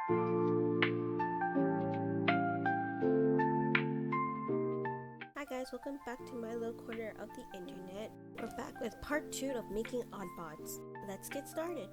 Hi guys, welcome back to my little corner of the internet. We're back with part 2 of making oddbods. Let's get started.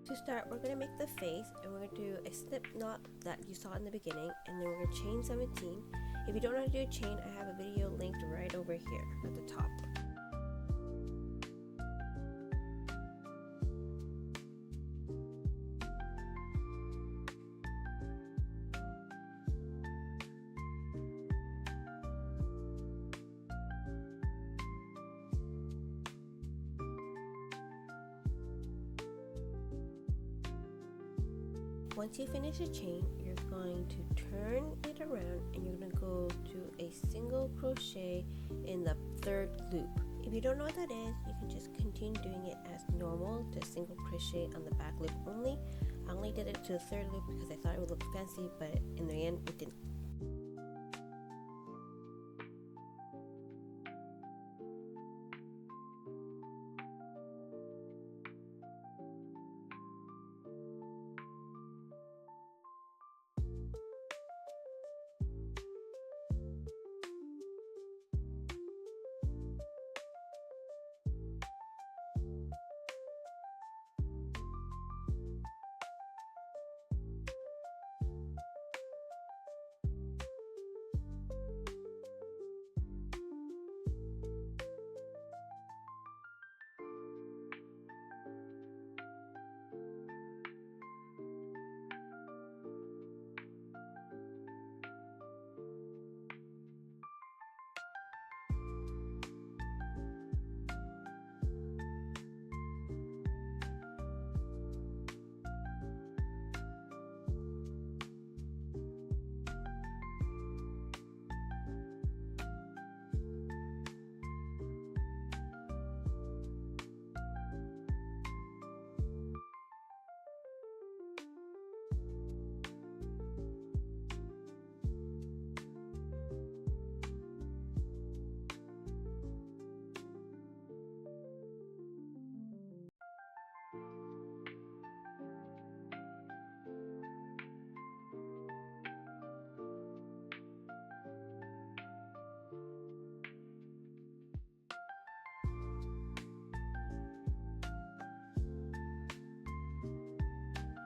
To start, we're going to make the face and we're going to do a slip knot that you saw in the beginning, and then we're going to chain 17. If you don't know how to do a chain, I have a video linked right over here at the top. Once you finish a chain, you're going to turn it around and you're going to go to a single crochet in the third loop. If you don't know what that is, you can just continue doing it as normal, just single crochet on the back loop only. I only did it to the third loop because I thought it would look fancy, but in the end it didn't.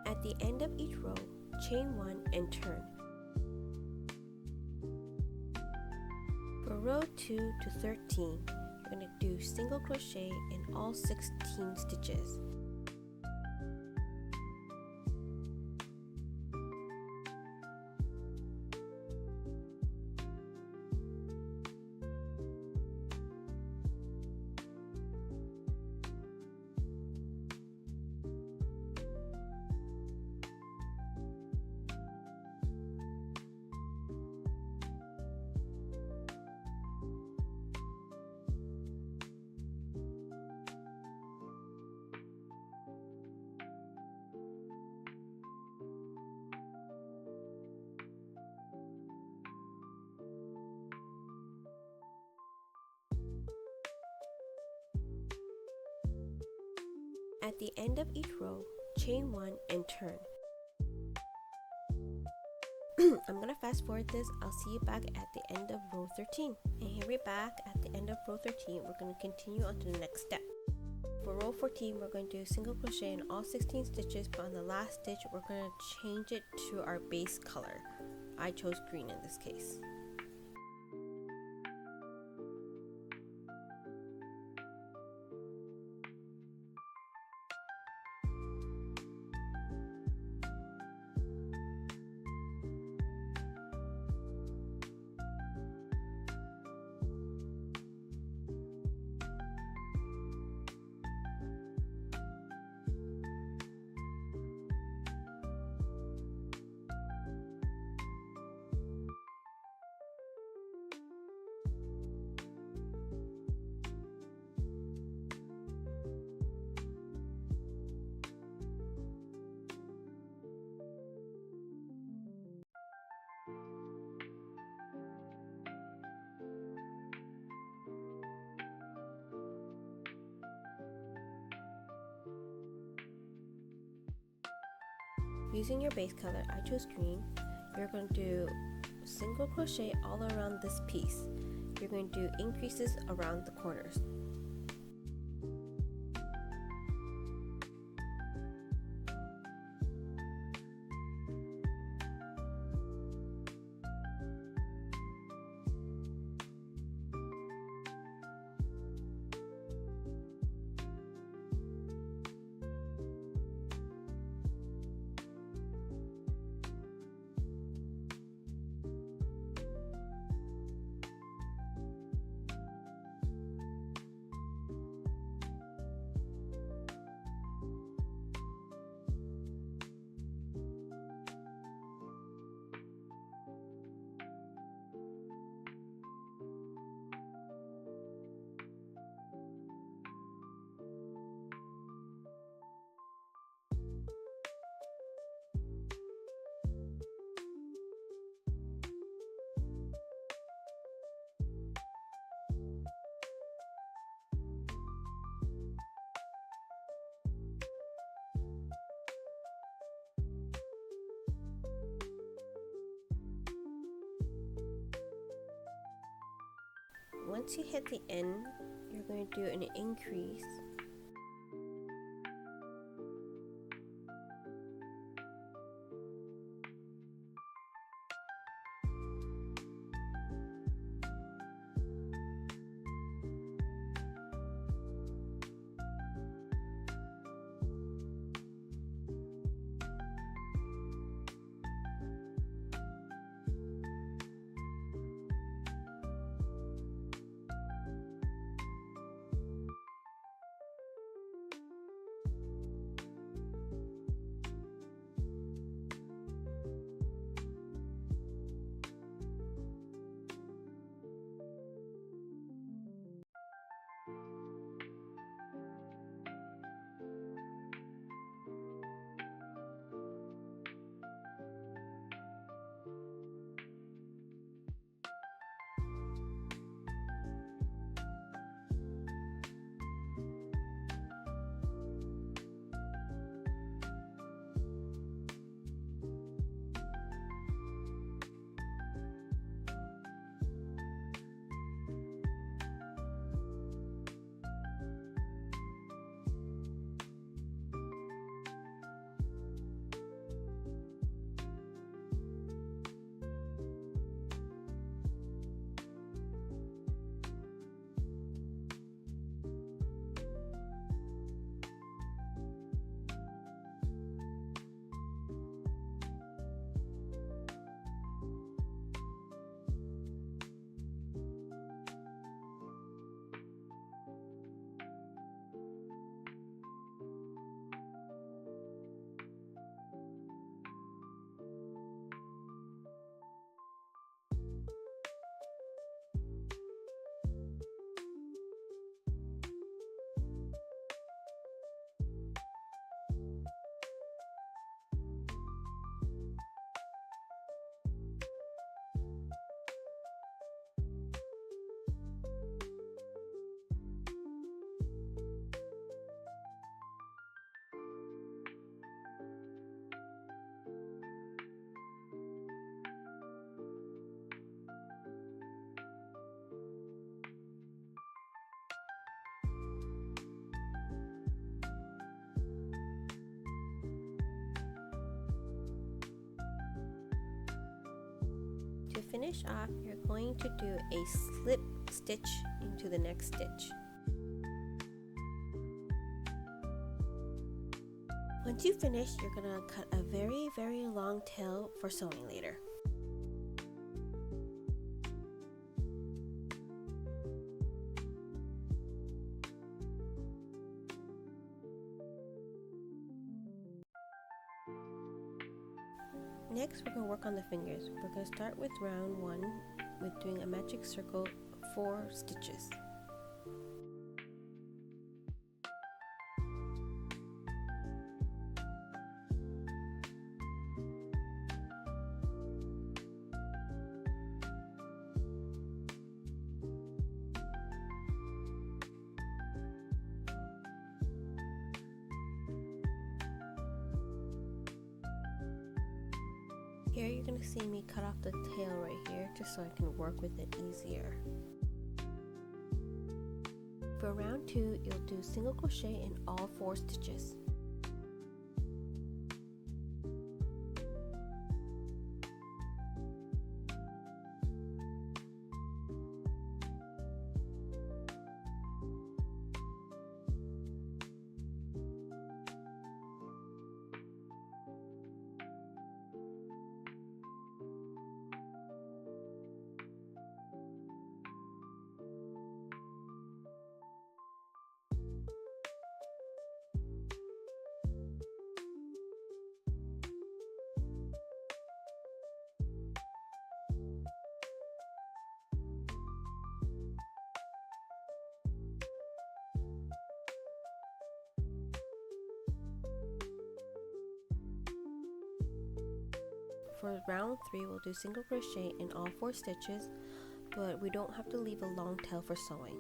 At the end of each row, chain 1 and turn. For row 2 to 13, you're going to do single crochet in all 16 stitches. At the end of each row, chain 1 and turn. I'm going to fast forward this. I'll see you back at the end of row 13. And here we're back at the end of row 13. We're going to continue on to the next step. For row 14, we're going to do single crochet in all 16 stitches, but on the last stitch, we're going to change it to our base color. I chose green in this case. Using your base color, I chose green. You're going to do single crochet all around this piece. You're going to do increases around the corners. Once you hit the end, you're going to do an increase. To finish off, you're going to do a slip stitch into the next stitch. Once you finish, you're going to cut a very long tail for sewing later. Next, we're going to work on the fingers. We're going to start with round 1 with doing a magic circle 4 stitches. Here you're going to see me cut off the tail right here just so I can work with it easier. For round 2, you'll do single crochet in all 4 stitches. For round 3, we'll do single crochet in all 4 stitches, but we don't have to leave a long tail for sewing.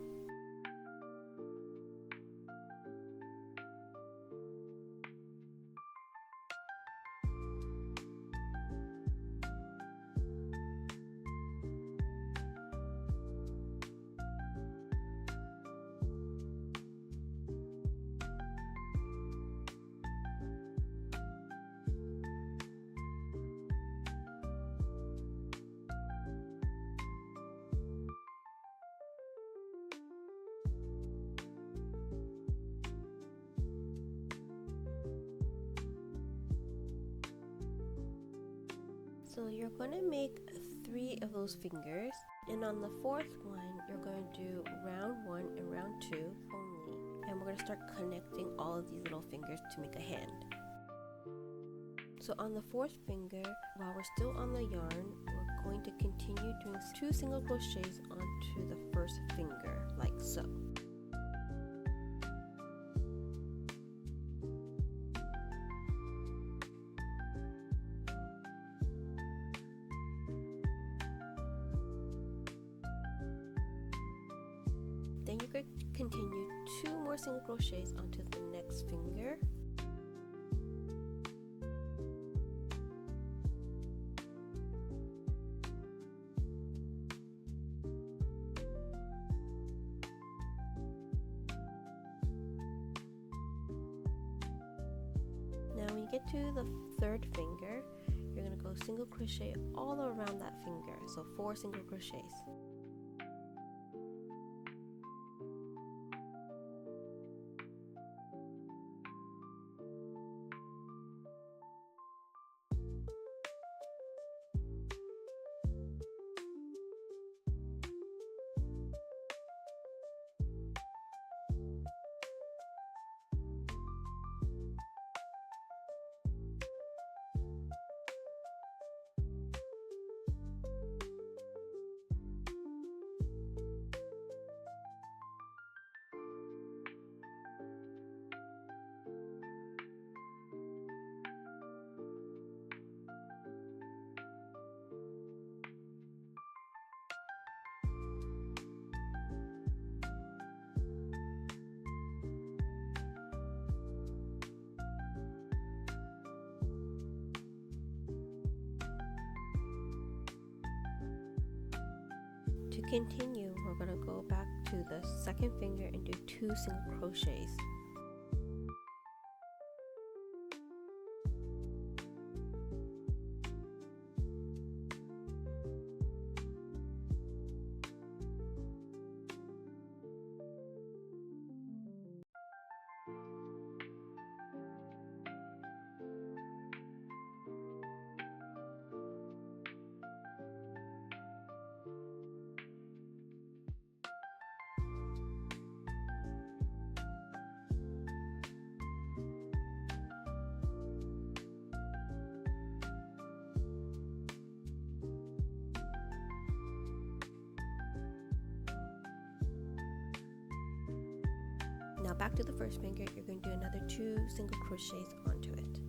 So you're going to make 3 of those fingers, and on the 4th one you're going to do round 1 and round 2 only, and we're going to start connecting all of these little fingers to make a hand. So on the 4th finger, while we're still on the yarn, we're going to continue doing 2 single crochets onto the 1st finger, like so. Then you could continue 2 more single crochets onto the next finger. Now when you get to the 3rd finger, you're going to go single crochet all around that finger, so 4 single crochets. To continue, we're going to go back to the 2nd finger and do 2 single crochets. Now back to the 1st finger, you're going to do another 2 single crochets onto it.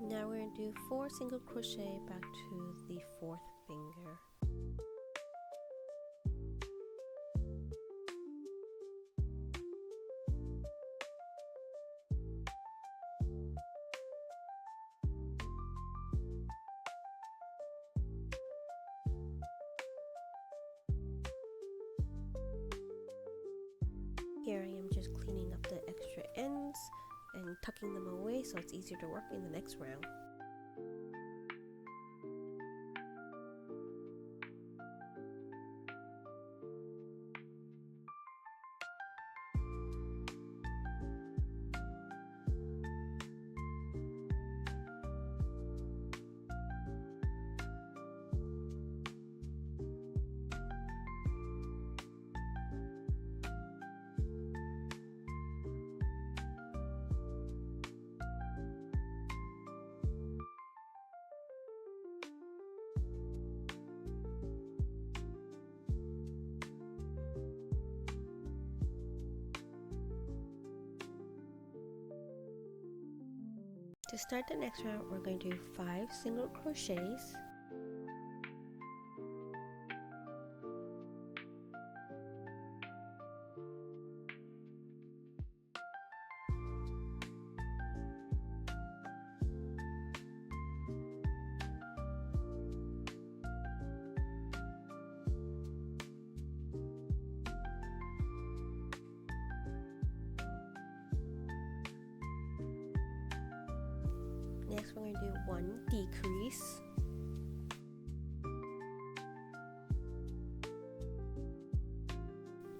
Now we're going to do 4 single crochet back to the 4th finger. Here I am just cleaning up the extra ends and tucking them away so it's easier to work in the next round. To start the next round, we're going to do 5 single crochets. Next, we're going to do 1 decrease.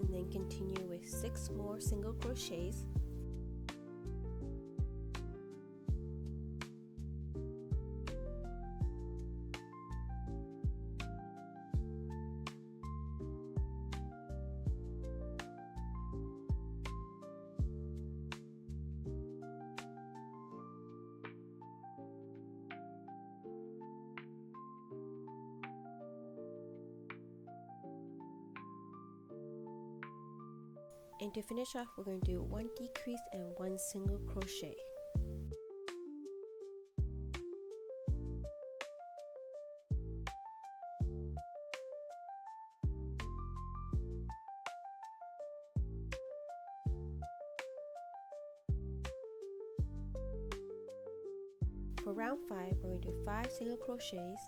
And then continue with 6 more single crochets. And to finish off, we're going to do 1 decrease and 1 single crochet. For round 5, we're going to do 5 single crochets.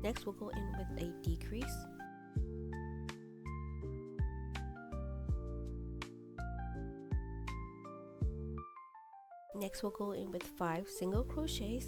Next, we'll go in with a decrease. Next, we'll go in with 5 single crochets.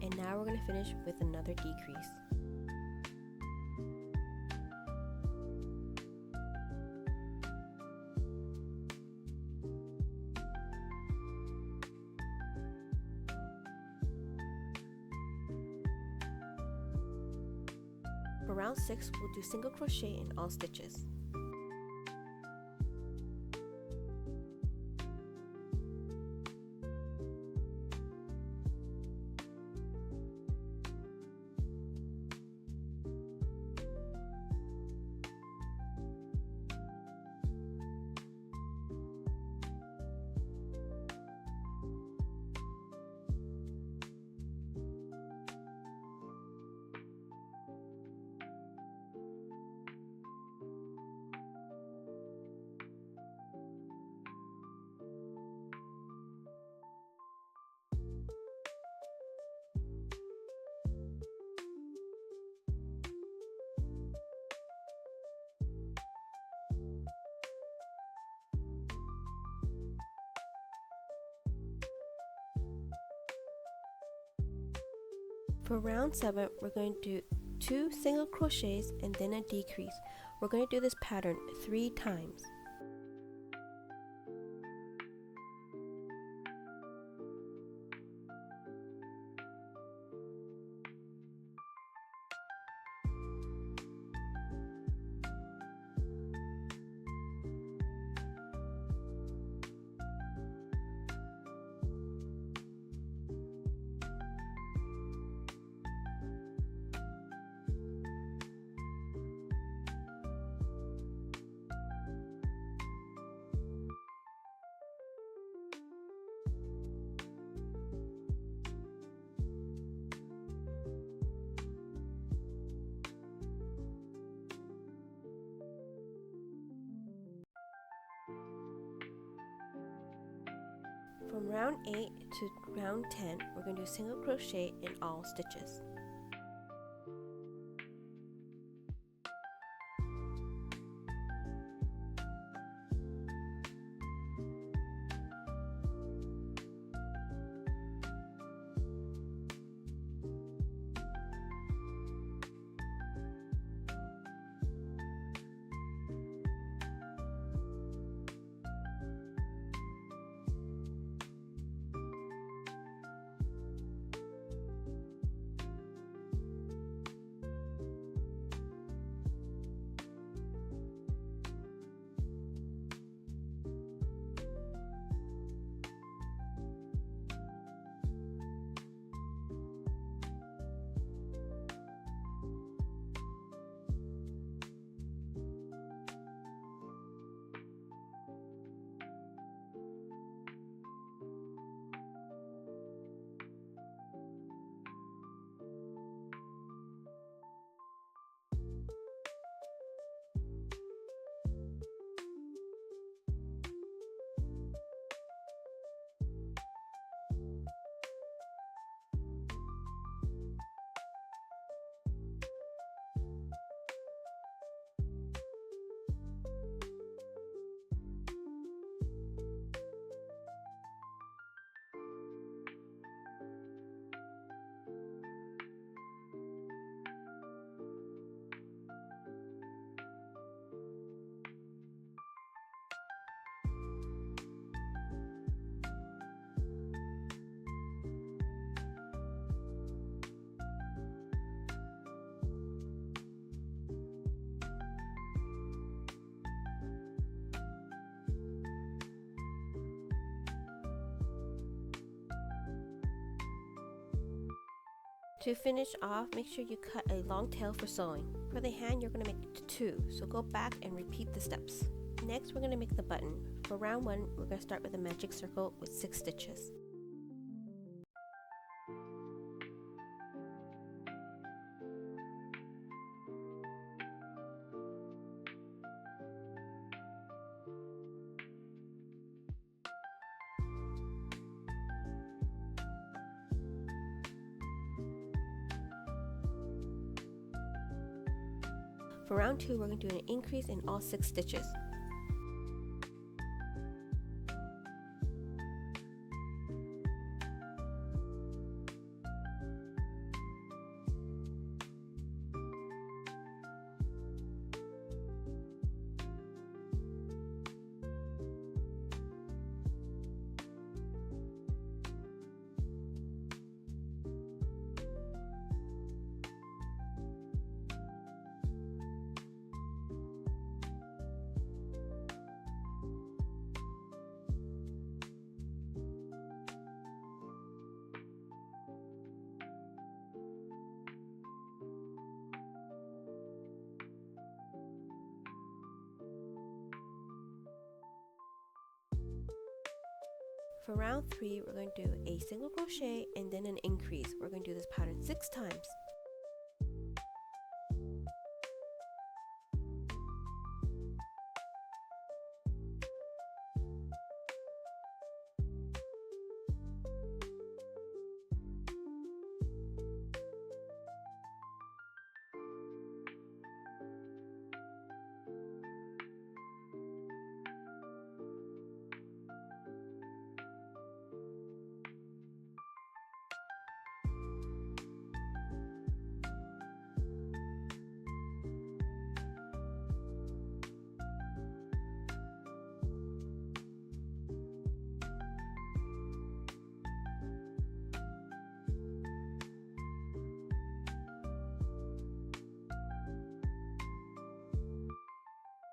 And now we're going to finish with another decrease. For round 6, we'll do single crochet in all stitches. For round 7, we're going to do 2 single crochets and then a decrease. We're going to do this pattern 3 times. From round 8 to round 10, we're going to do single crochet in all stitches. To finish off, make sure you cut a long tail for sewing. For the hand, you're going to make 2, so go back and repeat the steps. Next, we're going to make the button. For round 1, we're going to start with a magic circle with 6 stitches. For round 2, we're going to do an increase in all 6 stitches. For round 3, we're going to do a single crochet and then an increase. We're going to do this pattern 6 times.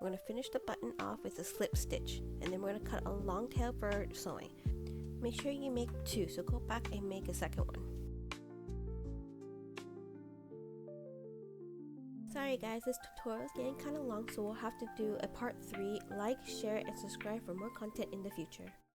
We're going to finish the button off with a slip stitch, and then we're going to cut a long tail for sewing. Make sure you make 2, so go back and make a second one. Sorry guys, this tutorial is getting kind of long, so we'll have to do a part 3. Like, share, and subscribe for more content in the future.